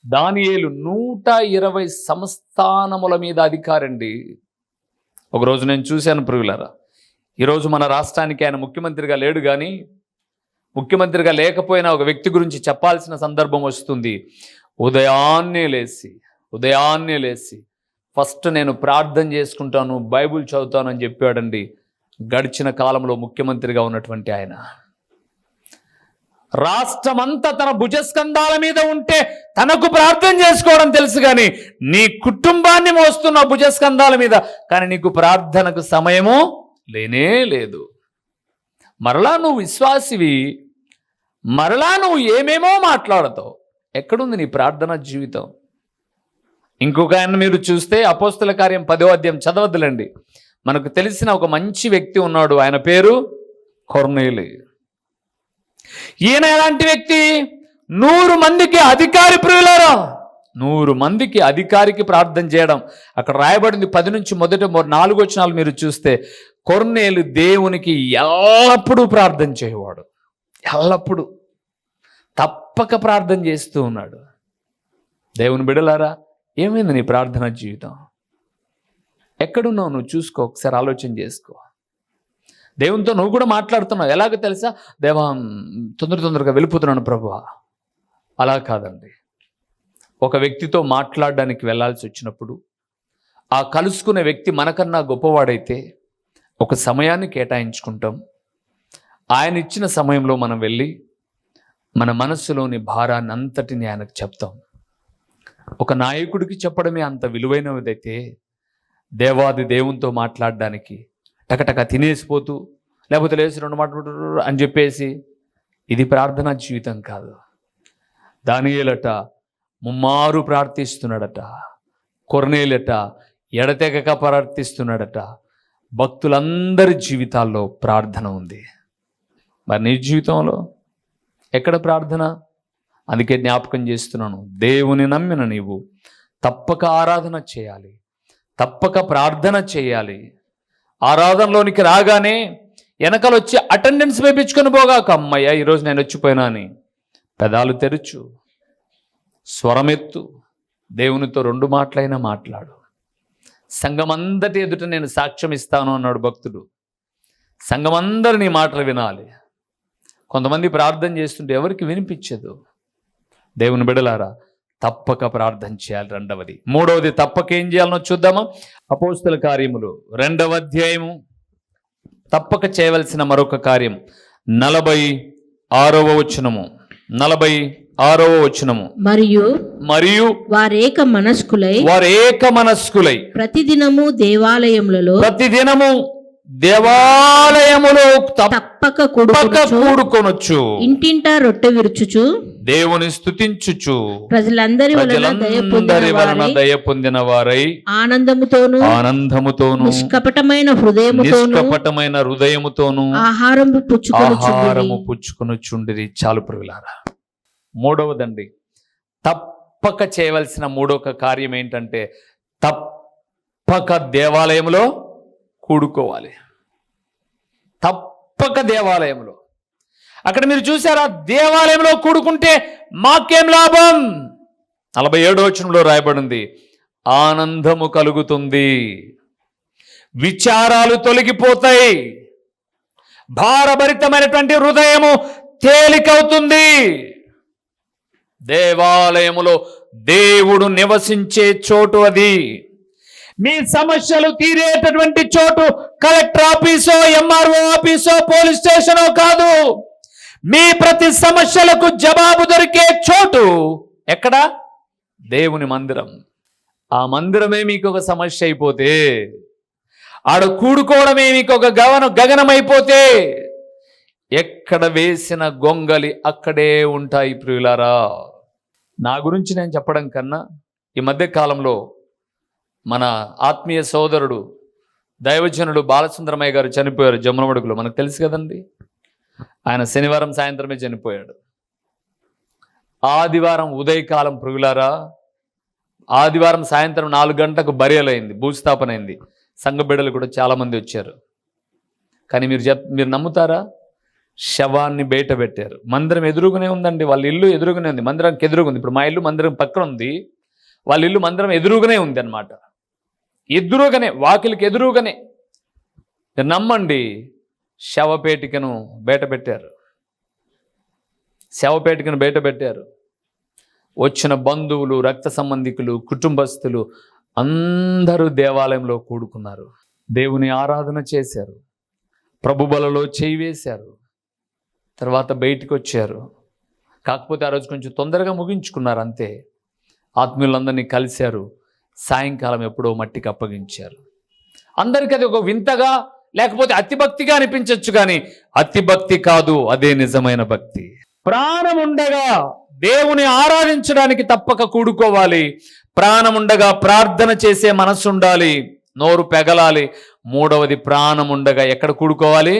దానియేలు 120 సంస్థానముల మీద అధికారండి. ఒకరోజు నేను చూశాను ప్రియులారా, ఈరోజు మన రాష్ట్రానికి ఆయన ముఖ్యమంత్రిగా లేడు, కానీ ముఖ్యమంత్రిగా లేకపోయినా ఒక వ్యక్తి గురించి చెప్పాల్సిన సందర్భం వస్తుంది. ఉదయాన్నే లేచి ఫస్ట్ నేను ప్రార్థన చేసుకుంటాను, బైబిల్ చదువుతాను అని చెప్పాడండి. గడిచిన కాలంలో ముఖ్యమంత్రిగా ఉన్నటువంటి ఆయన రాష్ట్రమంతా తన భుజస్కంధాల మీద ఉంటే తనకు ప్రార్థన చేసుకోవడం తెలుసు, కానీ నీ కుటుంబాన్ని మోస్తున్న భుజస్కంధాల మీద, కానీ నీకు ప్రార్థనకు సమయము లేనే లేదు. మరలా నువ్వు విశ్వాసివి, మరలా నువ్వు ఏమేమో మాట్లాడతావు. ఎక్కడుంది నీ ప్రార్థన జీవితం? ఇంకొక ఆయన మీరు చూస్తే అపోస్తల కార్యం 10వ అధ్యాయం చదవద్దులండి. మనకు తెలిసిన ఒక మంచి వ్యక్తి ఉన్నాడు, ఆయన పేరు కొర్నేలి. ఈయన ఎలాంటి వ్యక్తి? 100 మందికి అధికారి ప్రియులారా, 100 మందికి అధికారికి ప్రార్థన చేయడం. అక్కడ రాయబడింది 10 నుంచి మొదటి 4 వచనాలు మీరు చూస్తే, కొర్నేలు దేవునికి ఎల్లప్పుడూ ప్రార్థన చేయవాడు, ఎల్లప్పుడూ తప్పక ప్రార్థన చేస్తూ ఉన్నాడు. దేవుని బిడ్డలారా, ఏమైంది నీ ప్రార్థన జీవితం? ఎక్కడున్నావు నువ్వు చూసుకో, ఒకసారి ఆలోచన చేసుకో. దేవునితో నువ్వు కూడా మాట్లాడుతున్నావు. ఎలాగో తెలుసా? దేవా, తొందరగా వెళ్ళిపోతున్నాను ప్రభువా. అలా కాదండి. ఒక వ్యక్తితో మాట్లాడడానికి వెళ్ళాల్సి వచ్చినప్పుడు ఆ కలుసుకునే వ్యక్తి మనకన్నా గొప్పవాడైతే ఒక సమయాన్ని కేటాయించుకుంటాం. ఆయన ఇచ్చిన సమయంలో మనం వెళ్ళి మన మనస్సులోని భారాన్ని అంతటిని ఆయనకు చెప్తాం. ఒక నాయకుడికి చెప్పడమే అంత విలువైనదైతే దేవాది దేవునితో మాట్లాడడానికి టకటక తినేసిపోతూ, లేకపోతే లేచి 2 మాటలు అని చెప్పేసి, ఇది ప్రార్థనా జీవితం కాదు. దానియేలట ముమ్మారు ప్రార్థిస్తున్నాడట, కొర్నేలట ఎడతెగక ప్రార్థిస్తున్నాడట. భక్తులందరి జీవితాల్లో ప్రార్థన ఉంది. మరి నీ జీవితంలో ఎక్కడ ప్రార్థన? అందుకే జ్ఞాపకం చేస్తున్నాను, దేవుని నమ్మిన నీవు తప్పక ఆరాధన చేయాలి, తప్పక ప్రార్థన చేయాలి. ఆరాధనలోనికి రాగానే వెనకలు వచ్చి అటెండెన్స్ వేయించుకొని పోగాక, అమ్మయ్య ఈరోజు నేను వచ్చిపోయినా అని. పెదాలు తెరుచు, స్వరమెత్తు, దేవునితో 2 మాటలైనా మాట్లాడు. సంఘమందరి ఎదుట నేను సాక్ష్యం ఇస్తాను అన్నాడు భక్తుడు. సంఘమందరూ నీ మాటలు వినాలి. కొంతమంది ప్రార్థన చేస్తుంటే ఎవరికి వినిపించదు. దేవుని బిడలారా, తప్పక ప్రార్థన చేయాలి. 2వది. 3వది తప్పక ఏం చేయాలనో చూద్దామా? అపోస్తల కార్యములు 2వ అధ్యాయము తప్పక చేయవలసిన మరొక కార్యం 46వ వచనము. 46వ వచనము. మరియు వారేక మనస్కులై ప్రతిదినము దేవాలయములో తప్పక కూడుకొనొచ్చు, ఇంటింటా రొట్టె విరుచుచు దేవుని స్తుతించుచు ప్రజలందరి వలన దయ పొందిన వారై ఆనందముతోను నిష్కపటమైన హృదయముతోను ఆహారము పుచ్చుకొనుచుండిరి. చాలు ప్రియులారా. 3వదండి, తప్పక చేయవలసిన 3వ కార్యం ఏంటంటే, తప్పక దేవాలయంలో కూడుకోవాలి. తప్పక దేవాలయంలో. అక్కడ మీరు చూసారా, దేవాలయంలో కూడుకుంటే మాకేం లాభం? 47వ వచనంలో రాయబడింది, ఆనందము కలుగుతుంది, విచారాలు తొలగిపోతాయి, భారభరితమైనటువంటి హృదయము తేలికవుతుంది. దేవాలయములో దేవుడు నివసించే చోటు అది. మీ సమస్యలు తీరేటటువంటి చోటు కలెక్టర్ ఆఫీసో, ఎంఆర్ఓ ఆఫీసో, పోలీస్ స్టేషనో కాదు. మీ ప్రతి సమస్యలకు జవాబు దొరికే చోటు ఎక్కడ? దేవుని మందిరం. ఆ మందిరమే మీకు ఒక సమస్య అయిపోతే, ఆడ కూడుకోవడమే మీకు ఒక గగనమైపోతే, ఎక్కడ వేసిన గొంగలి అక్కడే ఉంటాయి ప్రియులారా. నా గురించి నేను చెప్పడం కన్నా, ఈ మధ్య కాలంలో మన ఆత్మీయ సోదరుడు దైవజనుడు బాలసుందరమయ్య గారు చనిపోయారు జమ్మనమడుగులో. మనకు తెలుసు కదండి. ఆయన శనివారం సాయంత్రమే చనిపోయాడు. ఆదివారం ఉదయకాలం ప్రియులారా, ఆదివారం సాయంత్రం 4 గంటలకు బరియలైంది, భూస్థాపన అయింది. సంఘ బిడ్డలు కూడా చాలామంది వచ్చారు. కానీ మీరు నమ్ముతారా? శవాన్ని బయట పెట్టారు. మందిరం ఎదురుగునే ఉందండి, వాళ్ళ ఇల్లు ఎదురుగునే ఉంది, మందిరానికి ఎదురుగుంది. ఇప్పుడు మా ఇల్లు మందిరం పక్కన ఉంది, వాళ్ళ ఇల్లు మందిరం ఎదురుగునే ఉంది అనమాట. ఎదురుగానే, వాకిలికి ఎదురుగానే. నమ్మండి, శవపేటికను బయట పెట్టారు. శవపేటికను బయట పెట్టారు. వచ్చిన బంధువులు, రక్త సంబంధికులు, కుటుంబస్తులు అందరూ దేవాలయంలో కూడుకున్నారు. దేవుని ఆరాధన చేశారు, ప్రభు బలలో చేయి వేశారు, తర్వాత బయటికి వచ్చారు. కాకపోతే ఆ రోజు కొంచెం తొందరగా ముగించుకున్నారు అంతే. ఆత్మీయులందరినీ కలిశారు. సాయంకాలం ఎప్పుడో మట్టికి అప్పగించారు. అందరికీ అది ఒక వింతగా, లేకపోతే అతిభక్తిగా అనిపించవచ్చు, కానీ అతిభక్తి కాదు, అదే నిజమైన భక్తి. ప్రాణం ఉండగా దేవుని ఆరాధించడానికి తప్పక కూడుకోవాలి. ప్రాణం ఉండగా ప్రార్థన చేసే మనసు ఉండాలి, నోరు పెగలాలి. మూడవది, ప్రాణం ఉండగా ఎక్కడ కూడుకోవాలి?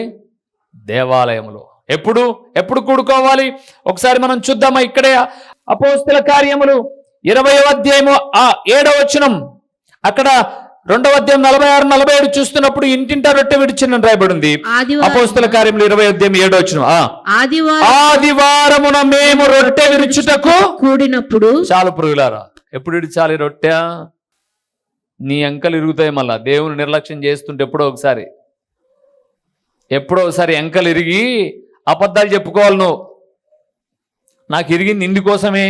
దేవాలయంలో. ఎప్పుడు కూడుకోవాలి? ఒకసారి మనం చూద్దామా? ఇక్కడే అపోస్తల కార్యములు 20వ అధ్యాయము 7వ వచనం, అక్కడ 2వ అధ్యాయం 46-47 చూస్తున్నప్పుడు ఇంటింటా రొట్టె విడిచిన రాయబడింది. అపోస్తల కార్యములు 20వ అధ్యాయం 7వ వచనం, ఆదివారమున మేము రొట్టె విరుచుటకు కూడినప్పుడు. చాలు పురుగులారా, ఎప్పుడు విడిచాలి రొట్టె? నీ అంకలు ఇరుగుతాయి. మళ్ళా దేవుని నిర్లక్ష్యం చేస్తుంటే ఎప్పుడో ఒకసారి అంకలు ఇరిగి అబద్ధాలు చెప్పుకోవాలి. నువ్వు నాకు ఇరిగింది ఇందుకోసమే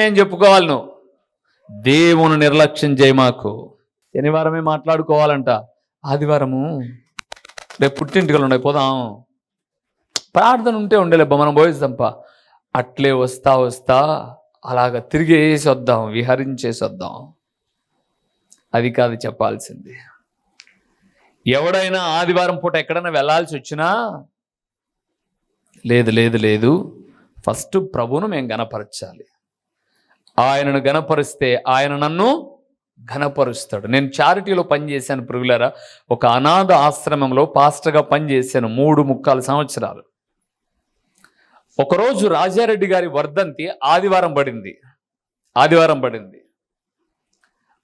అని చెప్పుకోవాలి. నువ్వు దేవుని నిర్లక్ష్యం చేయమాకు. శనివారమే మాట్లాడుకోవాలంట, ఆదివారము రేపు పుట్టింటికలు ఉన్నాయి, పోదాం. ప్రార్థన ఉంటే ఉండలేబ్బా, మనం పోయిస్తాంపా. అట్లే వస్తా అలాగ తిరిగేసి వద్దాం, విహరించేసి వద్దాం. అది కాదు చెప్పాల్సింది. ఎవడైనా ఆదివారం పూట ఎక్కడైనా వెళ్ళాల్సి వచ్చినా, లేదు, ఫస్ట్ ప్రభువును మేము గణపరచాలి. ఆయనను గణపరిస్తే ఆయన నన్ను ఘనపరుస్తాడు. నేను చారిటీలో పనిచేశాను ప్రియులారా. ఒక అనాథ ఆశ్రమంలో పాస్టర్గా పనిచేశాను 3.25 సంవత్సరాలు. ఒకరోజు రాజారెడ్డి గారి వర్ధంతి ఆదివారం పడింది.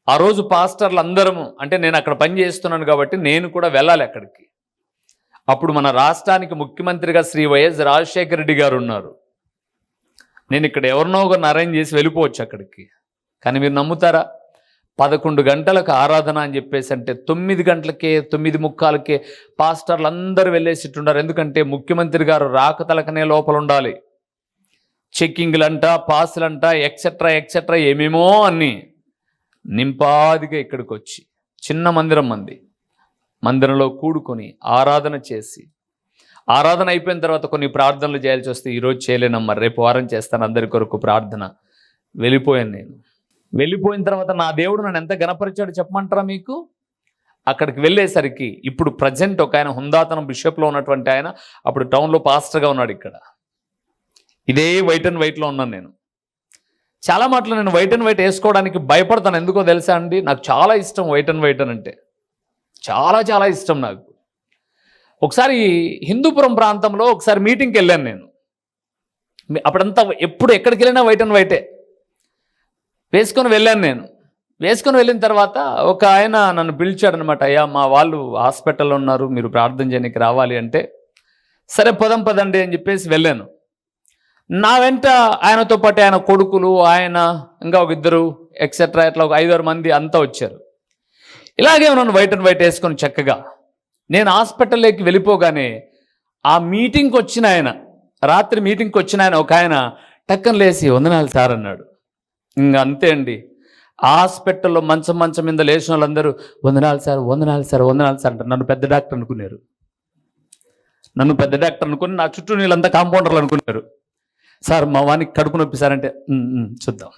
ఆ రోజు పాస్టర్లు అందరము, అంటే నేను అక్కడ పని చేస్తున్నాను కాబట్టి నేను కూడా వెళ్ళాలి అక్కడికి. అప్పుడు మన రాష్ట్రానికి ముఖ్యమంత్రిగా శ్రీ వైఎస్ రాజశేఖర రెడ్డి గారు ఉన్నారు. నేను ఇక్కడ ఎవరినో ఒకరిని అరేంజ్ చేసి వెళ్ళిపోవచ్చు అక్కడికి. కానీ మీరు నమ్ముతారా? 11 గంటలకు ఆరాధన అని చెప్పేసి అంటే 9 గంటలకే 9:45కే పాస్టర్లు అందరూ వెళ్ళేసిట్టున్నారు. ఎందుకంటే ముఖ్యమంత్రి గారు రాకతలకనే లోపల ఉండాలి. చెక్కింగ్లంట, పాసులంట, ఎక్సెట్రా ఏమేమో అన్నీ నింపాదిగా ఇక్కడికి వచ్చి చిన్న మందిరంలో కూడుకొని ఆరాధన చేసి, ఆరాధన అయిపోయిన తర్వాత కొన్ని ప్రార్థనలు చేయాల్సి వస్తే ఈరోజు చేయలేనమ్మా, రేపు వారం చేస్తాను అందరి కొరకు ప్రార్థన. వెళ్ళిపోయాను నేను. వెళ్ళిపోయిన తర్వాత నా దేవుడు నన్ను ఎంత గణపరిచాడు చెప్పమంటారా మీకు? అక్కడికి వెళ్ళేసరికి ఇప్పుడు ప్రజెంట్ ఒక ఆయన హుందాతనం బిషప్లో ఉన్నటువంటి ఆయన అప్పుడు టౌన్లో పాస్టర్గా ఉన్నాడు. ఇక్కడ ఇదే వైట్ అండ్ వైట్లో ఉన్నాను నేను. చాలా మాటలు నేను వైట్ అండ్ వైట్ వేసుకోవడానికి భయపడతాను. ఎందుకో తెలుసా అండి, నాకు చాలా ఇష్టం వైట్ అండ్ వైట్ అని అంటే, చాలా ఇష్టం నాకు. ఒకసారి హిందూపురం ప్రాంతంలో ఒకసారి మీటింగ్కి వెళ్ళాను నేను. అప్పుడంతా ఎప్పుడు ఎక్కడికి వెళ్ళినా వైట్ అండ్ వైటే వేసుకొని వెళ్ళాను నేను. వేసుకొని వెళ్ళిన తర్వాత ఒక ఆయన నన్ను పిలిచాడు అనమాట. అయ్యా, మా వాళ్ళు హాస్పిటల్లో ఉన్నారు, మీరు ప్రార్థన చేయడానికి రావాలి అంటే, సరే పదండి అని చెప్పేసి వెళ్ళాను. నా వెంట ఆయనతో పాటు ఆయన కొడుకులు, ఆయన ఇంకా ఒక 2 ఎక్సెట్రా ఇట్లా ఒక 5-6 మంది అంతా వచ్చారు. ఇలాగే నన్ను వైట్ అండ్ వైట్ వేసుకొని చక్కగా నేను హాస్పిటల్లోకి వెళ్ళిపోగానే ఆ మీటింగ్కి వచ్చిన ఆయన, రాత్రి మీటింగ్కి వచ్చిన ఆయన ఒక ఆయన టక్కన లేసి వందనాలు సార్ అన్నాడు. ఇంకా అంతే అండి, హాస్పిటల్లో మంచం మీద లేచిన వాళ్ళందరూ వందనాలు సార్ అంటారు. నన్ను పెద్ద డాక్టర్ అనుకున్నారు. నా చుట్టూ నీళ్ళంతా కాంపౌండర్లు అనుకున్నారు. సార్ మా వానికి కడుపు నొప్పి సార్ అంటే చూద్దాం.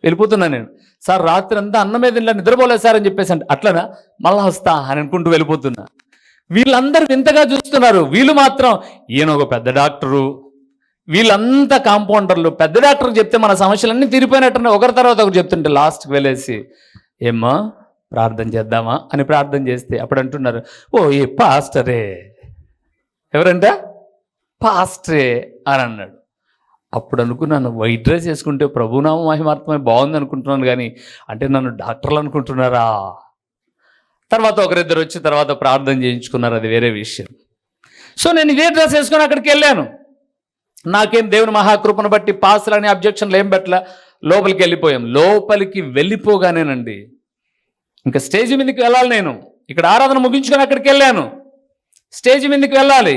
వెళ్ళిపోతున్నా నేను. సార్ రాత్రి అంతా అన్నం మీద నిద్రపోలేదు సార్ అని చెప్పేసి అంటే, అట్లనా, మళ్ళా వస్తా అని అనుకుంటూ వెళ్ళిపోతున్నా. వీళ్ళందరూ వింతగా చూస్తున్నారు. వీళ్ళు మాత్రం ఈయన ఒక పెద్ద డాక్టరు, వీళ్ళంతా కాంపౌండర్లు. పెద్ద డాక్టర్కి చెప్తే మన సమస్యలన్నీ తీరిపోయినట్టున్నాయి. ఒకరి తర్వాత ఒకరు చెప్తుంటే లాస్ట్కి వెళ్ళేసి, ఏమ్మా ప్రార్థన చేద్దామా అని ప్రార్థన చేస్తే అప్పుడు అంటున్నారు, ఓ ఏ పాస్టరే. ఎవరంట? పాస్టరే అని అన్నాడు. అప్పుడు అనుకున్నాను, వైట్ డ్రెస్ వేసుకుంటే ప్రభునామ మహిమార్థమై బాగుంది అనుకుంటున్నాను, కానీ అంటే నన్ను డాక్టర్లు అనుకుంటున్నారా? తర్వాత ఒకరిద్దరు వచ్చి తర్వాత ప్రార్థన చేయించుకున్నారు, అది వేరే విషయం. సో నేను ఇదే డ్రెస్ వేసుకొని అక్కడికి వెళ్ళాను. నాకేం దేవుని మహాకృపను బట్టి పాసులని అబ్జెక్షన్లు ఏం పెట్టలా, లోపలికి వెళ్ళిపోయాం. లోపలికి వెళ్ళిపోగానేనండి ఇంకా స్టేజ్ మీదకి వెళ్ళాలి. నేను ఇక్కడ ఆరాధన ముగించుకొని అక్కడికి వెళ్ళాను, స్టేజ్ మీదకి వెళ్ళాలి.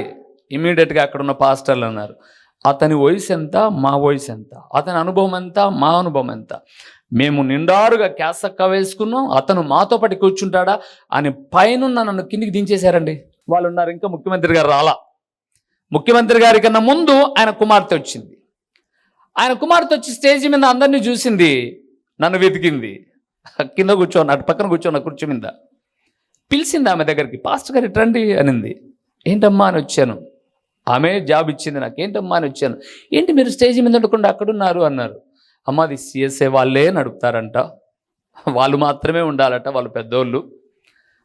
ఇమీడియట్గా అక్కడ ఉన్న పాస్టర్లు అన్నారు, అతని వయసు ఎంత, మా వయసు ఎంత, అతని అనుభవం ఎంత, మా అనుభవం ఎంత, మేము నిండారుగా క్యాసక్క వేసుకున్నాం, అతను మాతో పాటు కూర్చుంటాడా అని పైన నన్ను కిందికి దించేశారండి. వాళ్ళు ఉన్నారు, ఇంకా ముఖ్యమంత్రి గారు రాలా. ముఖ్యమంత్రి గారి కన్నా ముందు ఆయన కుమార్తె వచ్చింది. ఆయన కుమార్తె వచ్చి స్టేజ్ మీద అందరినీ చూసింది, నన్ను వెతికింది. కింద కూర్చోన్న, అటు పక్కన కూర్చోన్న కుర్చీ మీద పిలిచింది ఆమె దగ్గరికి. పాస్టర్ గారు రండి అనింది. ఏంటమ్మా అని వచ్చాను. ఆమె జాబ్ ఇచ్చింది నాకు. ఏంటమ్మా అని వచ్చాను. ఏంటి మీరు స్టేజ్ మీద ఉండకుండా అక్కడున్నారు అన్నారు. అమ్మ అది సిఎస్ఏ వాళ్ళే నడుపుతారంట, వాళ్ళు మాత్రమే ఉండాలట, వాళ్ళు పెద్దోళ్ళు.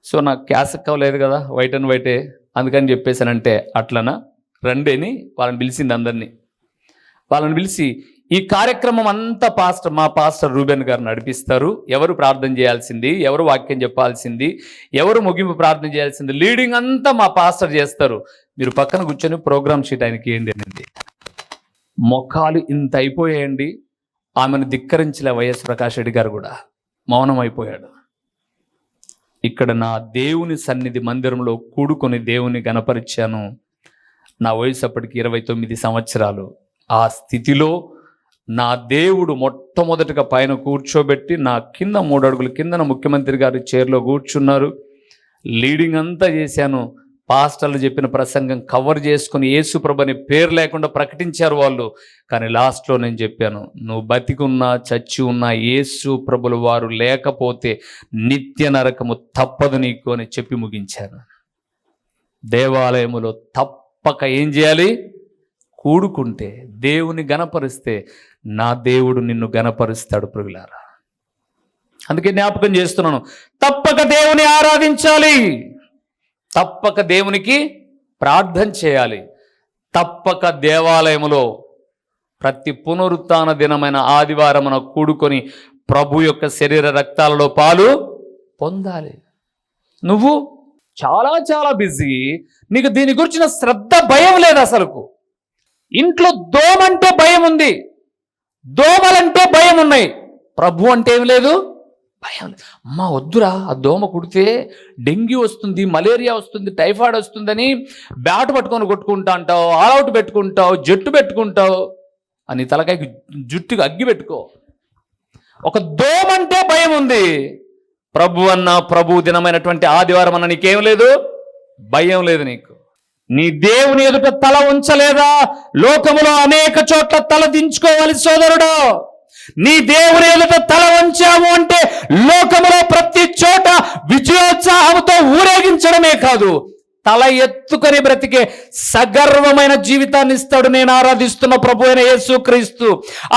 సో నాకు క్యాసెక్ అవ్వలేదు కదా, వైట్ అండ్ వైటే, అందుకని చెప్పేసానంటే అట్లనా రండి అని వాళ్ళని పిలిచింది. అందరినీ వాళ్ళని పిలిచి ఈ కార్యక్రమం అంతా మా పాస్టర్ రూబెన్ గారు నడిపిస్తారు. ఎవరు ప్రార్థన చేయాల్సింది, ఎవరు వాక్యం చెప్పాల్సింది, ఎవరు ముగింపు ప్రార్థన చేయాల్సింది, లీడింగ్ అంతా మా పాస్టర్ చేస్తారు. మీరు పక్కన కూర్చొని ప్రోగ్రామ్ షీట్ ఆయనకి ఏంటి అనింది. మొఖాలు ఇంత అయిపోయాయండి. ఆమెను ధిక్కరించలే వైఎస్ ప్రకాష్ రెడ్డి గారు కూడా మౌనం అయిపోయాడు. ఇక్కడ నా దేవుని సన్నిధి మందిరంలో కూడుకొని దేవుని గణపరిచాను. నా వయసు అప్పటికి 29 సంవత్సరాలు. ఆ స్థితిలో నా దేవుడు మొట్టమొదటిగా పైన కూర్చోబెట్టి నా కింద 3 అడుగుల కిందన ముఖ్యమంత్రి గారి చైర్లో కూర్చున్నారు. లీడింగ్ అంతా చేశాను. పాస్టర్లు చెప్పిన ప్రసంగం కవర్ చేసుకుని యేసుప్రభుని పేరు లేకుండా ప్రకటించారు వాళ్ళు. కానీ లాస్ట్లో నేను చెప్పాను, నువ్వు బతికున్నా చచ్చి ఉన్నా యేసుప్రభుల వారు లేకపోతే నిత్య నరకము తప్పదు నీకు అని చెప్పి ముగించాను. దేవాలయములో తప్పక ఏం చేయాలి? కూడుకుంటే, దేవుని గణపరిస్తే నా దేవుడు నిన్ను గణపరుస్తాడు ప్రియులారా. అందుకే జ్ఞాపకం చేస్తున్నాను, తప్పక దేవుని ఆరాధించాలి, తప్పక దేవునికి ప్రార్థన చేయాలి, తప్పక దేవాలయములో ప్రతి పునరుత్థాన దినమైన ఆదివారమున కూడుకొని ప్రభు యొక్క శరీర రక్తాలలో పాలు పొందాలి. నువ్వు చాలా చాలా బిజీ, నీకు దీని గురించిన శ్రద్ధ, భయం లేదు అసలుకు. ఇంట్లో దోమంటే భయం ఉంది, దోమలంటే భయం ఉన్నాయి, ప్రభు అంటే ఏం లేదు, భయం లేదు. అమ్మా వద్దురా, ఆ దోమ కుడితే డెంగ్యూ వస్తుంది, మలేరియా వస్తుంది, టైఫాయిడ్ వస్తుందని బ్యాట్ పట్టుకొని కొట్టుకుంటా అంటావు, ఆల్అవుట్ పెట్టుకుంటావు, జట్టు పెట్టుకుంటావు అని తలకాయకి జుట్టుకి అగ్గి పెట్టుకో. ఒక దోమంటే భయం ఉంది. ప్రభు దినమైనటువంటి ఆదివారం అన్న నీకేం లేదు, భయం లేదు నీకు. నీ దేవుని ఎదుట తల ఉంచలేదా? లోకములో అనేక చోట్ల తల దించుకోవాలి సోదరుడు. నీ దేవుని ఎదుట తల వంచాము అంటే లోకములో ప్రతి చోట విజయోత్సాహంతో ఊరేగించడమే కాదు, తల ఎత్తుకొని బ్రతికే సగర్వమైన జీవితాన్ని ఇస్తాడు నేను ఆరాధిస్తున్న ప్రభు అయిన యేసుక్రీస్తు.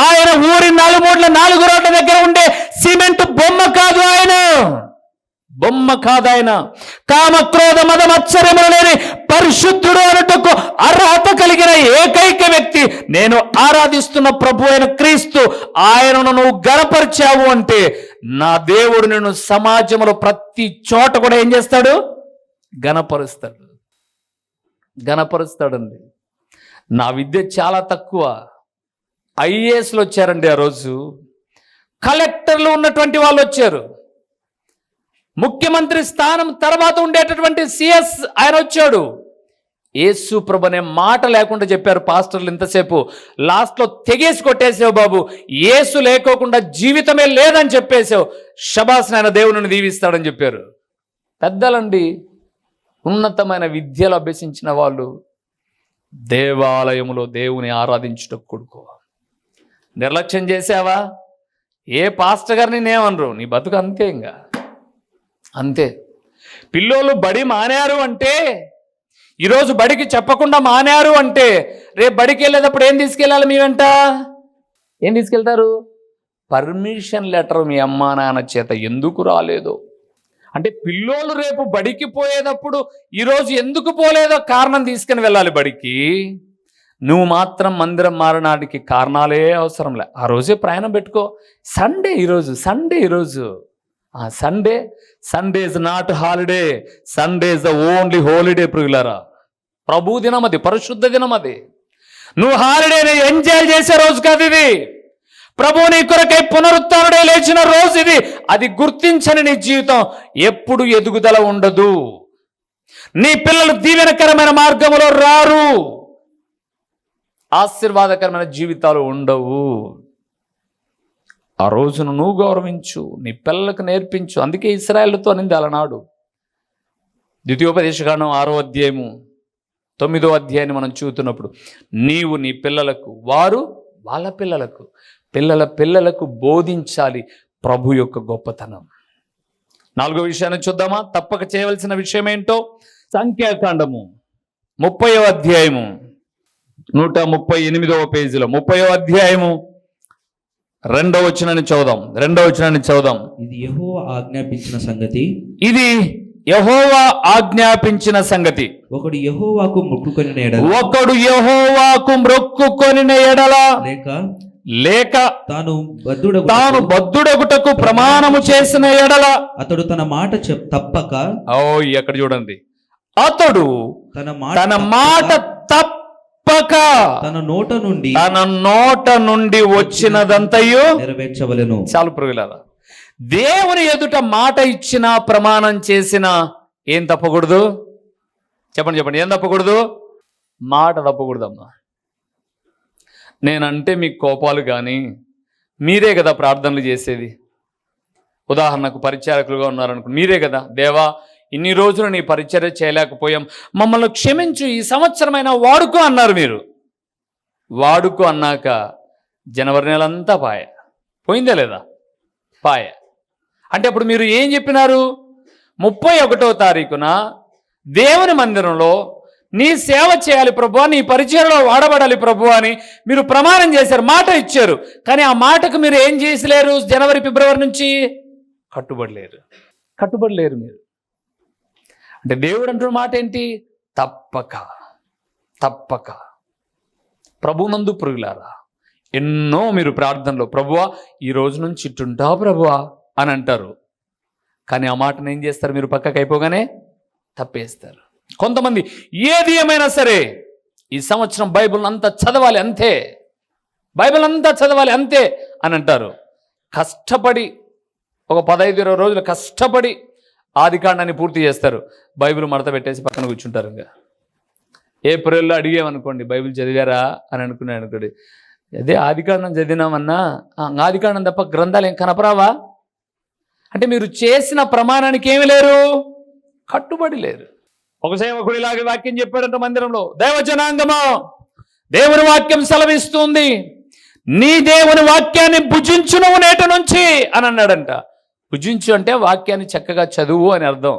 ఆయన ఊరి 4 మూట్ల 4 రోడ్ల దగ్గర ఉండే సిమెంట్ బొమ్మ కాదు, ఆయన బొమ్మ కాదు. ఆయన కామక్రోధ మద మత్సరములు లేని పరిశుద్ధుడు అనుటకు అర్హత కలిగిన ఏకైక వ్యక్తి నేను ఆరాధిస్తున్న ప్రభు అయిన క్రీస్తు. ఆయనను నువ్వు గణపరిచావు అంటే నా దేవుడు నిన్ను సమాజంలో ప్రతి చోట కూడా ఏం చేస్తాడు? గణపరుస్తాడండి. నా విద్య చాలా తక్కువ. ఐఏఎస్లు వచ్చారండి ఆ రోజు, కలెక్టర్లు ఉన్నటువంటి వాళ్ళు వచ్చారు, ముఖ్యమంత్రి స్థానం తర్వాత ఉండేటటువంటి సిఎస్ ఆయన వచ్చాడు. యేసు ప్రభు అనే మాట లేకుండా చెప్పారు పాస్టర్లు ఇంతసేపు. లాస్ట్లో తెగేసి కొట్టేసావు బాబు, యేసు లేకోకుండా జీవితమే లేదని చెప్పేసావు, షబాస్ నాయన దేవుని దీవిస్తాడని చెప్పారు. పెద్దలండి, ఉన్నతమైన విద్యలు అభ్యసించిన వాళ్ళు దేవాలయములో దేవుని ఆరాధించుటకు కొడుకో. నిర్లక్ష్యం చేసావా? ఏ పాస్టర్ గారిని నేనేమనరు, నీ బతుకు అంతే, ఇంకా అంతే. పిల్లోళ్ళు బడి మానారు అంటే, ఈరోజు బడికి చెప్పకుండా మానారు అంటే రేపు బడికి వెళ్ళేటప్పుడు ఏం తీసుకెళ్ళాలి? మీ వెంట ఏం తీసుకెళ్తారు? పర్మిషన్ లెటర్ మీ అమ్మా నాన్న చేత. ఎందుకు రాలేదో అంటే, పిల్లోళ్ళు రేపు బడికి పోయేటప్పుడు ఈరోజు ఎందుకు పోలేదో కారణం తీసుకుని వెళ్ళాలి బడికి. నువ్వు మాత్రం మందిరం మారనాడికి కారణాలే అవసరంలే. ఆ రోజే ప్రయాణం పెట్టుకో. సండే ఈరోజు Sunday is not holiday, Sunday is the only holiday ప్రియులారా. ప్రభు దినం అది, పరిశుద్ధ దినం అది. నువ్వు హాలిడేని ఎంజాయ్ చేసే రోజు కాదు ఇది. ప్రభు నీ కొరకై పునరుత్థానుడై లేచిన రోజు ఇది. అది గుర్తించని నీ జీవితం ఎప్పుడు ఎదుగుదల ఉండదు. నీ పిల్లలు దీవెనకరమైన మార్గంలో రారు, ఆశీర్వాదకరమైన జీవితాలు ఉండవు. ఆ రోజును నువ్వు గౌరవించు, నీ పిల్లలకు నేర్పించు. అందుకే ఇశ్రాయేలుతో అనింది అలనాడు. ద్వితీయోపదేశకాండం 6వ అధ్యాయము 9వ అధ్యాయాన్ని మనం చూస్తున్నప్పుడు, నీవు నీ పిల్లలకు, వారు వాళ్ళ పిల్లలకు, పిల్లల పిల్లలకు బోధించాలి ప్రభు యొక్క గొప్పతనం. 4వ విషయాన్ని చూద్దామా? తప్పక చేయవలసిన విషయం ఏంటో. సంఖ్యాకాండము 30వ అధ్యాయము 138వ పేజీలో 30వ అధ్యాయము 2వ వచనాన్ని చదువుదాం. 2వ వచనాన్ని చదువుదాం. ఇది యెహోవా ఆజ్ఞాపించిన సంగతి, ఇది యెహోవా ఆజ్ఞాపించిన సంగతి. ఒకడు యెహోవాకు మొక్కుకొనిన ఎడల, ఒకడు యెహోవాకు మొక్కుకొనిన ఎడల, లేక తాను బద్ధుడగుటకు ప్రమాణము చేసిన ఎడల, అతడు తన మాట తప్పక, ఎక్కడ చూడండి, అతడు తన మాట తప్పక తన నోట నుండి వచ్చినదంతయు నెరవేర్చవలెను. చాలు ప్రియులారా, దేవుని ఎదుట మాట ఇచ్చిన, ప్రమాణం చేసిన, ఏం తప్పకూడదు? చెప్పండి, ఏం తప్పకూడదు? మాట తప్పకూడదమ్మా. నేనంటే మీకు కోపాలు కానీ మీరే కదా ప్రార్థనలు చేసేది. ఉదాహరణకు పరిచారకులుగా ఉన్నారనుకో, మీరే కదా, దేవా ఇన్ని రోజులు నీ పరిచర్య చేయలేకపోయాం, మమ్మల్ని క్షమించు, ఈ సంవత్సరమైనా వాడుకో అన్నారు. మీరు వాడుకో అన్నాక జనవరి నెలంతా పాయ పోయిందే లేదా? పాయ. అంటే అప్పుడు మీరు ఏం చెప్పినారు? 31వ తారీఖున దేవుని మందిరంలో నీ సేవ చేయాలి ప్రభువా, నీ పరిచర్యలో వాడబడాలి ప్రభువా అని మీరు ప్రమాణం చేశారు, మాట ఇచ్చారు. కానీ ఆ మాటకు మీరు ఏం చేసలేరు? జనవరి ఫిబ్రవరి నుంచి కట్టుబడలేరు మీరు. అంటే దేవుడు అంటున్న మాట ఏంటి? తప్పక. ప్రభునందు ప్రియులారా, ఎన్నో మీరు ప్రార్థనలో ప్రభువా ఈ రోజు నుంచి ఇట్టుంటా ప్రభువా అని అంటారు. కానీ ఆ మాటను ఏం చేస్తారు? మీరు పక్కకు అయిపోగానే తప్పేస్తారు. కొంతమంది ఏది ఏమైనా సరే ఈ సంవత్సరం బైబిల్ అంతా చదవాలి అంతే, బైబిల్ అంతా చదవాలి అంతే అని అంటారు. కష్టపడి ఒక 15-20 రోజులు కష్టపడి ఆదికాండాన్ని పూర్తి చేస్తారు. బైబిల్ మడత పెట్టేసి పక్కన కూర్చుంటారు. ఇంకా ఏప్రిల్లో అడిగేమనుకోండి, బైబిల్ చదివారా అని అనుకోండి, అదే ఆదికాండం చదివినామన్నా, ఆదికాండం తప్ప గ్రంథాలు ఏం కనపరావా? అంటే మీరు చేసిన ప్రమాణానికి ఏమి లేరు, కట్టుబడి లేరు. ఒక సేవకుడిలాగే వాక్యం చెప్పాడంట మందిరంలో, దైవజనాంగమా దేవుని వాక్యం సెలవిస్తుంది, నీ దేవుని వాక్యాన్ని భుజించు నువ్వు నేటి నుంచి అని అన్నాడంట. భుజించు అంటే వాక్యాన్ని చక్కగా చదువు అని అర్థం.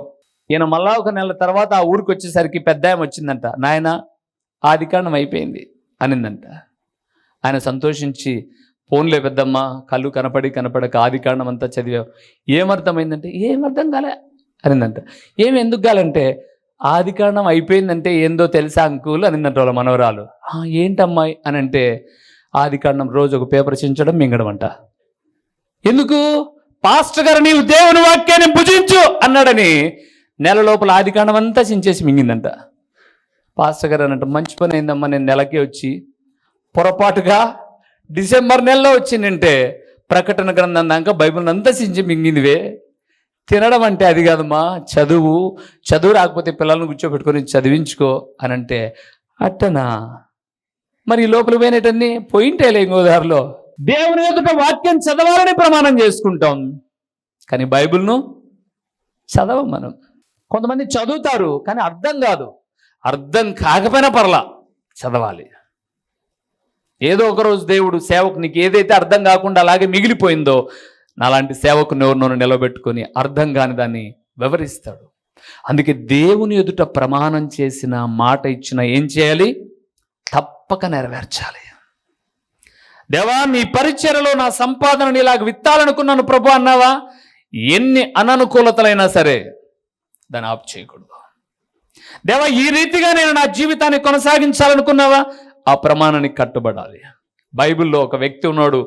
ఈయన మళ్ళా ఒక నెల తర్వాత ఆ ఊరికి వచ్చేసరికి పెద్ద ఆమె వచ్చిందంట, నాయన ఆదికాండం అయిపోయింది అనిందంట. ఆయన సంతోషించి, ఫోన్లే పెద్దమ్మ, కళ్ళు కనపడక ఆదికాండం అంతా చదివావు, ఏమర్థమైందంటే ఏమర్థం కాలే అనిందంట. ఎందుకు కాలంటే ఆదికాండం అయిపోయిందంటే ఏందో తెలుసా అంకుల్ అనిందంట వాళ్ళ మనవరాలు. ఏంటమ్మాయి అని అంటే, ఆదికాండం రోజు ఒక పేపర్ చించడం మింగడం అంట. ఎందుకు? పాస్టర్ గారు నీవు దేవుని వాక్యాన్ని భుజించు అన్నాడని నెల లోపల ఆదికాండం అంతా చించేసి మింగిందంట. పాస్టర్ గారు అన్నట్టు మంచి పని అయిందమ్మా, నేను నెలకే వచ్చి పొరపాటుగా డిసెంబర్ నెలలో వచ్చిందంటే ప్రకటన గ్రంథం దాకా బైబిల్ అంతా చించి మింగిందివే. తినడం అంటే అది కాదమ్మా, చదువు రాకపోతే పిల్లలను కూర్చోబెట్టుకొని చదివించుకో అని అంటే, అట్టనా? మరి లోపల పోయినటన్నీ పోయింటేలే ఇంకోదారిలో. దేవుని ఎదుట వాక్యం చదవాలని ప్రమాణం చేసుకుంటాం, కానీ బైబిల్ను చదవం మనం. కొంతమంది చదువుతారు కానీ అర్థం కాదు, అర్థం కాకపోయినా పర్లా చదవాలి. ఏదో ఒకరోజు దేవుడు సేవకు నీకు ఏదైతే అర్థం కాకుండా అలాగే మిగిలిపోయిందో, నాలాంటి సేవకు నోరు నిలబెట్టుకొని అర్థం కాని దాన్ని వివరిస్తాడు. అందుకే దేవుని ఎదుట ప్రమాణం చేసిన, మాట ఇచ్చిన ఏం చేయాలి? తప్పక నెరవేర్చాలి. దేవా నీ పరిచర్యలో నా సంపాదనని ఇలాగ విత్తాలనుకున్నాను ప్రభు అన్నావా, ఎన్ని అననుకూలతలైనా సరే దాన్ని ఆప్ చేయకూడదు. దేవా ఈ రీతిగా నేను నా జీవితాన్ని కొనసాగించాలనుకున్నావా, ఆ ప్రమాణానికి కట్టుబడాలి. బైబిల్లో ఒక వ్యక్తి ఉన్నాడు,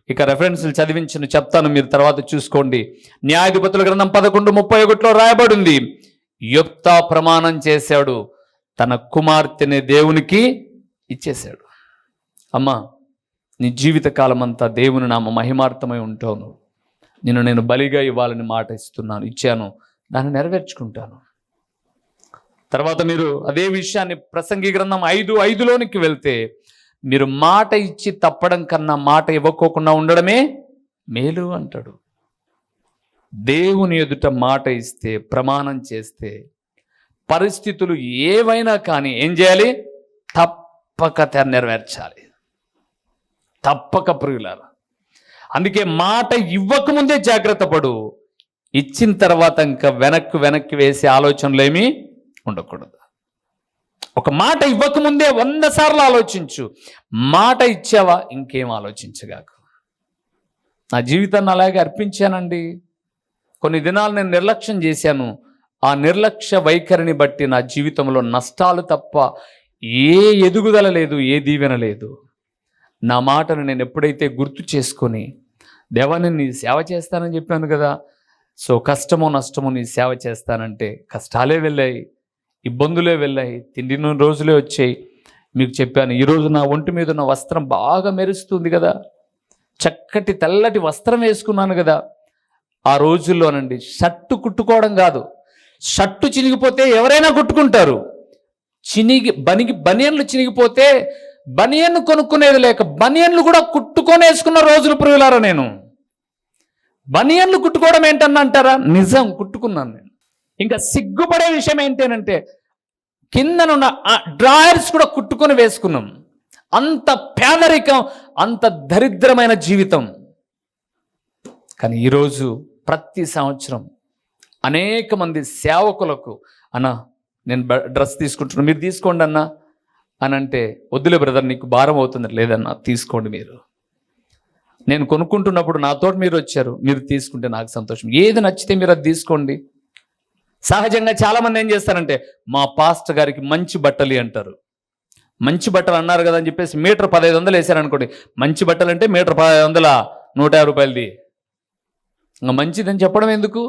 ఇక రెఫరెన్స్లు చదివించిన చెప్తాను, మీరు తర్వాత చూసుకోండి. న్యాయాధిపతుల గ్రంథం 11:31 రాయబడింది, యొప్తా ప్రమాణం చేశాడు, తన కుమార్తెని దేవునికి ఇచ్చేశాడు. అమ్మా, నీ జీవితకాలం అంతా దేవుని నామ మహిమార్థమై ఉంటావు. నిన్ను నేను బలిగా ఇవ్వాలని మాట ఇస్తున్నాను, ఇచ్చాను, దాన్ని నెరవేర్చుకుంటాను. తర్వాత మీరు అదే విషయాన్ని ప్రసంగి గ్రంథం 5:5లోనికి వెళ్తే, మీరు మాట ఇచ్చి తప్పడం కన్నా మాట ఇవ్వకోకుండా ఉండడమే మేలు అంటాడు. దేవుని ఎదుట మాట ఇస్తే, ప్రమాణం చేస్తే, పరిస్థితులు ఏవైనా కానీ ఏం చేయాలి? తప్పక నెరవేర్చాలి. తప్పక ప్రియులారా. అందుకే మాట ఇవ్వకముందే జాగ్రత్త పడు. ఇచ్చిన తర్వాత ఇంకా వెనక్కి వేసే ఆలోచనలు ఏమీ ఉండకూడదు. ఒక మాట ఇవ్వకముందే 100 సార్లు ఆలోచించు. మాట ఇచ్చావా, ఇంకేం ఆలోచించగాకు. నా జీవితాన్ని అలాగే అర్పించానండి. కొన్ని దినాలు నేను నిర్లక్ష్యం చేశాను. ఆ నిర్లక్ష్య వైఖరిని బట్టి నా జీవితంలో నష్టాలు తప్ప ఏ ఎదుగుదల లేదు, ఏ దీవెన లేదు. నా మాటను నేను ఎప్పుడైతే గుర్తు చేసుకొని, దేవాన్ని నీ సేవ చేస్తానని చెప్పాను కదా, సో కష్టమో నష్టమో నీ సేవ చేస్తానంటే కష్టాలే వెళ్ళాయి, ఇబ్బందులే వెళ్ళాయి, తిండి రోజులే వచ్చాయి. మీకు చెప్పాను, ఈరోజు నా ఒంటి మీద ఉన్న వస్త్రం బాగా మెరుస్తుంది కదా, చక్కటి తెల్లటి వస్త్రం వేసుకున్నాను కదా. ఆ రోజుల్లోనండి షర్టు కుట్టుకోవడం కాదు, షర్టు చినిగిపోతే ఎవరైనా కుట్టుకుంటారు. బనియన్లు చినిగిపోతే బనియన్ను కొనుక్కునేది లేక బనియన్లు కూడా కుట్టుకొని వేసుకున్న రోజులు ప్రియులారా. నేను బనియన్లు కుట్టుకోవడం ఏంటన్నా అంటారా? నిజం, కుట్టుకున్నాను నేను. ఇంకా సిగ్గుపడే విషయం ఏంటంటే, కిందనున్న డ్రాయర్స్ కూడా కుట్టుకొని వేసుకున్నాం. అంత పేదరికం, అంత దరిద్రమైన జీవితం. కానీ ఈరోజు ప్రతి సంవత్సరం అనేక మంది సేవకులకు, అన్న నేను డ్రెస్ తీసుకుంటున్నాను, మీరు తీసుకోండి అన్నా అని అంటే, వద్దులే బ్రదర్ నీకు భారం అవుతుంది. లేదన్నా తీసుకోండి మీరు. నేను కొనుక్కుంటున్నప్పుడు నాతో మీరు వచ్చారు, మీరు తీసుకుంటే నాకు సంతోషం. ఏది నచ్చితే మీరు అది తీసుకోండి. సహజంగా చాలామంది ఏం చేస్తారంటే, మా పాస్టర్ గారికి మంచి బట్టలు అంటారు. మంచి బట్టలు అన్నారు కదా అని చెప్పేసి మీటర్ 1500 వేసారనుకోండి. మంచి బట్టలు అంటే మీటర్ 1500, 150 రూపాయలది. ఇంకా మంచిదని చెప్పడం ఎందుకు?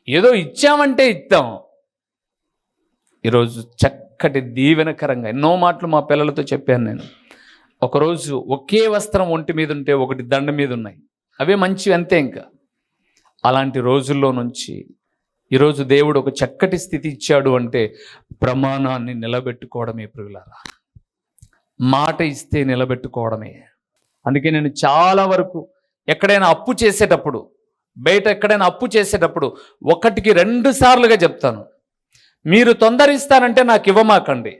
ఏదో ఇచ్చామంటే ఇస్తాం. ఈరోజు చక్కటి దీవెనకరంగా ఎన్నో మాటలు మా పిల్లలతో చెప్పాను నేను. ఒకరోజు ఒకే వస్త్రం ఒంటి మీద ఉంటే ఒకటి దండ మీద ఉన్నాయి, అవే మంచివి అంతే. ఇంకా అలాంటి రోజుల్లో నుంచి ఈరోజు దేవుడు ఒక చక్కటి స్థితి ఇచ్చాడు అంటే ప్రమాణాన్ని నిలబెట్టుకోవడమే ప్రియులారా. మాట ఇస్తే నిలబెట్టుకోవడమే. అందుకే నేను చాలా వరకు ఎక్కడైనా అప్పు చేసేటప్పుడు, బయట ఎక్కడైనా అప్పు చేసేటప్పుడు 1కి 2 సార్లుగా చెప్తాను, మీరు తొందరిస్తానంటే నాకు ఇవ్వమాకండి,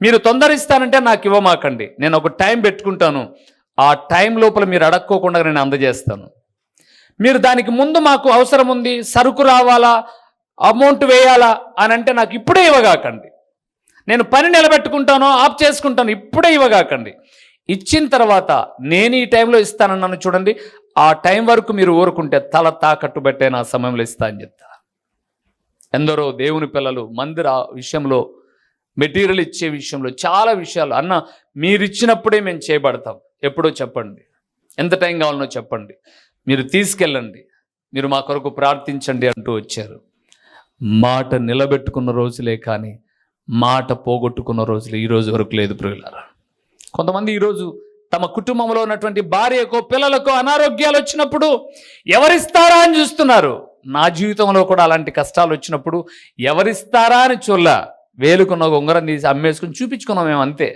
మీరు తొందరిస్తానంటే నాకు ఇవ్వమాకండి. నేను ఒక టైం పెట్టుకుంటాను, ఆ టైం లోపల మీరు అడక్కోకుండా నేను అందజేస్తాను. మీరు దానికి ముందు మాకు అవసరం ఉంది, సరుకు రావాలా, అమౌంట్ వేయాలా అని అంటే నాకు ఇప్పుడే ఇవ్వగాకండి. నేను పని నిలబెట్టుకుంటాను, ఆఫ్ చేసుకుంటాను, ఇప్పుడే ఇవ్వగాకండి. ఇచ్చిన తర్వాత నేను ఈ టైంలో ఇస్తానన్నాను చూడండి, ఆ టైం వరకు మీరు ఊరుకుంటే తల తాకట్టు పెట్టే నా సమయంలో ఇస్తా అని చెప్తా. ఎందరో దేవుని పిల్లలు మందిర విషయంలో, మెటీరియల్ ఇచ్చే విషయంలో, చాలా విషయాలు, అన్న మీరు ఇచ్చినప్పుడే మేము చేయబడతాం, ఎప్పుడో చెప్పండి, ఎంత టైం కావాలనో చెప్పండి, మీరు తీసుకెళ్ళండి, మీరు మా కొరకు ప్రార్థించండి అంటూ వచ్చారు. మాట నిలబెట్టుకున్న రోజులే కానీ మాట పోగొట్టుకున్న రోజులు ఈ రోజు వరకు లేదు ప్రియులారా. కొంతమంది ఈరోజు తమ కుటుంబంలో ఉన్నటువంటి భార్యకో పిల్లలకో అనారోగ్యాలు వచ్చినప్పుడు ఎవరిస్తారా అని చూస్తున్నారు. నా జీవితంలో కూడా అలాంటి కష్టాలు వచ్చినప్పుడు ఎవరిస్తారా అని చూడలా, వేలుకున్న ఉంగరం తీసి అమ్మేసుకుని చూపించుకున్నాం మేము అంతే.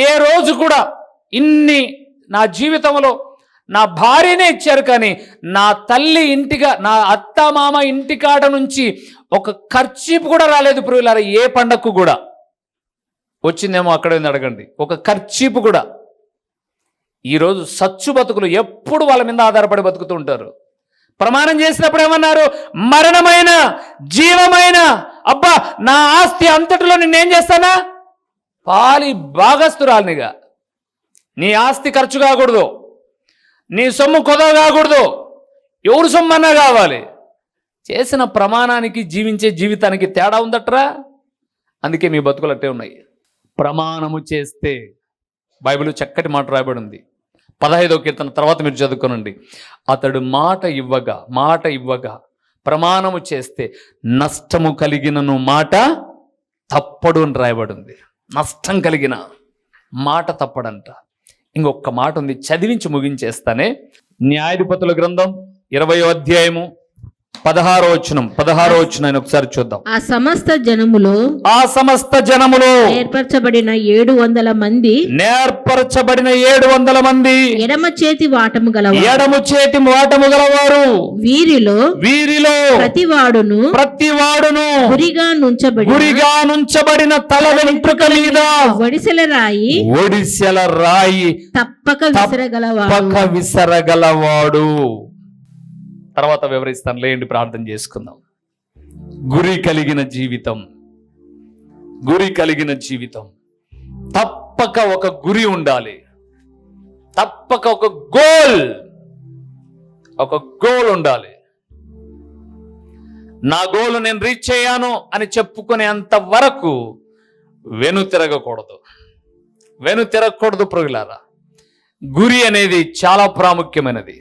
ఏ రోజు కూడా ఇన్ని నా జీవితంలో నా భార్యనే ఇచ్చారు, కానీ నా తల్లి ఇంటిగా, నా అత్త మామ ఇంటికాడ నుంచి ఒక ఖర్చీపు కూడా రాలేదు ప్రియులారా. ఏ పండగకు కూడా వచ్చిందేమో అక్కడే అడగండి, ఒక ఖర్చీపు కూడా. ఈరోజు సచ్చు బతుకులు ఎప్పుడు వాళ్ళ మీద ఆధారపడి బతుకుతూ ఉంటారు. ప్రమాణం చేసినప్పుడు ఏమన్నారు? మరణమైన జీవమైన, అబ్బా నా ఆస్తి అంతటిలో నిన్నేం చేస్తానా, పాలి భాగస్తురాలినిగా. నీ ఆస్తి ఖర్చు కాకూడదు, నీ సొమ్ము కొదవ కాకూడదు, ఎవరు సొమ్ము అన్నా కావాలి. చేసిన ప్రమాణానికి జీవించే జీవితానికి తేడా ఉందట్రా. అందుకే మీ బతుకులు అట్టే ఉన్నాయి. ప్రమాణము చేస్తే, బైబిల్ చక్కటి మాట రాయబడి ఉంది, 15వ కీర్తన తర్వాత మీరు చదువుకోనండి. అతడు మాట ఇవ్వగా ప్రమాణము చేస్తే నష్టము కలిగినను మాట తప్పడు అని రాయబడి ఉంది. నష్టం కలిగిన మాట తప్పడంట. ఇంకొక మాట ఉంది, చదివించి ముగించేస్తానే. న్యాయాధిపతుల గ్రంథం 20వ అధ్యాయము 16వ వచనం ఒకసారి చూద్దాం. ఆ సమస్త జనములో ఏర్పరచబడిన 700 మంది ఎడమ చేతి వాటము గలవారు, వీరిలో ప్రతివాడును గురిగా నుంచబడిన తల వెంట్రుక మీద ఒడిసెల రాయి తప్పక విసరగలవాడు. తర్వాత వివరిస్తాను, లేండి ప్రార్థన చేసుకుందాం. గురి కలిగిన జీవితం, తప్పక ఒక గురి ఉండాలి. తప్పక ఒక గోల్ ఉండాలి. నా గోల్ నేను రీచ్ అయ్యాను అని చెప్పుకునేంత వరకు వెనుతిరగకూడదు ప్రియులారా. గురి అనేది చాలా ప్రాముఖ్యమైనది.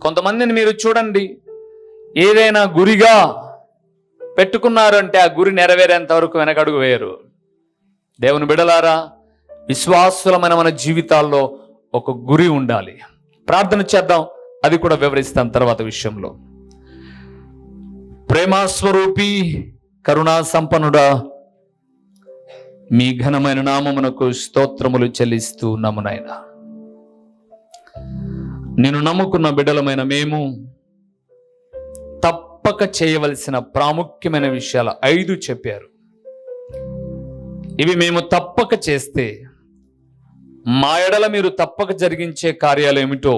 కొంతమందిని మీరు చూడండి, ఏదైనా గురిగా పెట్టుకున్నారు అంటే ఆ గురి నెరవేరేంత వరకు వెనకడుగు వేయరు. దేవుని బిడలారా, విశ్వాసులమైన మన జీవితాల్లో ఒక గురి ఉండాలి. ప్రార్థన చేద్దాం, అది కూడా వివరిస్తాం తర్వాత విషయంలో. ప్రేమాస్వరూపి కరుణా సంపన్నుడా, మీ ఘనమైన నామమునకు స్తోత్రములు చెల్లిస్తూ ఉన్నాము నాయనా. నేను నమ్ముకున్న బిడ్డలమైన మేము తప్పక చేయవలసిన ప్రాముఖ్యమైన విషయాలు 5 చెప్పారు. ఇవి మేము తప్పక చేస్తే మా ఎడల మీరు తప్పక జరిగించే కార్యాలు ఏమిటో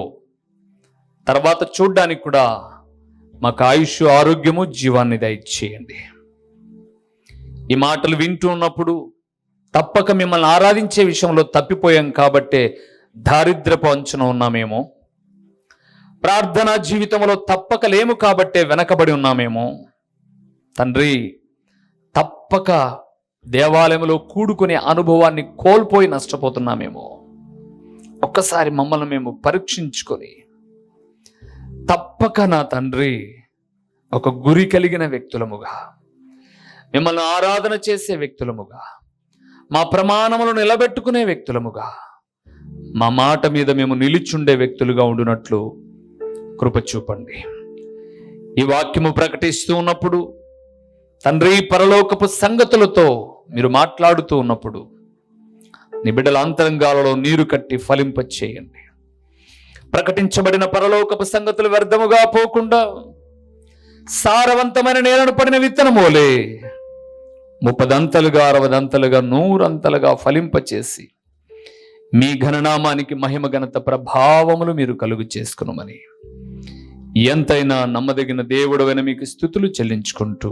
తర్వాత చూడ్డానికి కూడా మాకు ఆయుష్, ఆరోగ్యము, జీవాన్ని దయచేయండి. ఈ మాటలు వింటూ ఉన్నప్పుడు తప్పక మిమ్మల్ని ఆరాధించే విషయంలో తప్పిపోయాం కాబట్టే దారిద్ర్యపు అంచున ఉన్నామేమో, ప్రార్థనా జీవితంలో తప్పక లేము కాబట్టే వెనకబడి ఉన్నామేమో. తండ్రి, తప్పక దేవాలయంలో కూడుకునే అనుభవాన్ని కోల్పోయి నష్టపోతున్నామేమో. ఒక్కసారి మమ్మల్ని మేము పరీక్షించుకొని తప్పక నా తండ్రి ఒక గురి కలిగిన వ్యక్తులముగా, మిమ్మల్ని ఆరాధన చేసే వ్యక్తులముగా, మా ప్రమాణములు నిలబెట్టుకునే వ్యక్తులముగా, మా మాట మీద మేము నిలిచుండే వ్యక్తులుగా ఉండునట్లు కృప చూపండి. ఈ వాక్యము ప్రకటిస్తూ ఉన్నప్పుడు తండ్రి, పరలోకపు సంగతులతో మీరు మాట్లాడుతూ ఉన్నప్పుడు నీ బిడ్డల అంతరంగాలలో నీరు కట్టి ఫలింప చేయండి. ప్రకటించబడిన పరలోకపు సంగతులు వ్యర్థముగా పోకుండా సారవంతమైన నేలను పడిన విత్తనమోలే 30 అంతలుగా 60 అంతలుగా 100 అంతలుగా ఫలింప చేసి మీ ఘననామానికి మహిమ, ఘనత, ప్రభావములు మీరు కలుగు చేసుకునమని ఎంతైనా నమ్మదగిన దేవుడవైన మీకు స్తుతులు చెల్లించుకుంటూ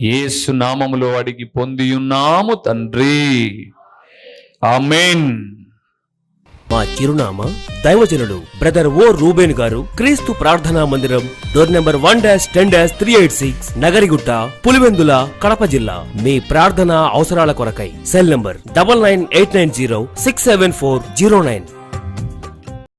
యేసు నామములో అడిగి పొందియున్నాము తండ్రి, ఆమేన్. మా చిరునామా దైవజనులు బ్రదర్ ఓ రూబేన్ గారు, క్రీస్తు ప్రార్థనా మందిరం, డోర్ నెంబర్ 1-10-386, నగరిగుట్ట, పులివెందుల, కడప జిల్లా. మీ ప్రార్థనా అవసరాల కొరకై సెల్ నంబర్ 9989067409.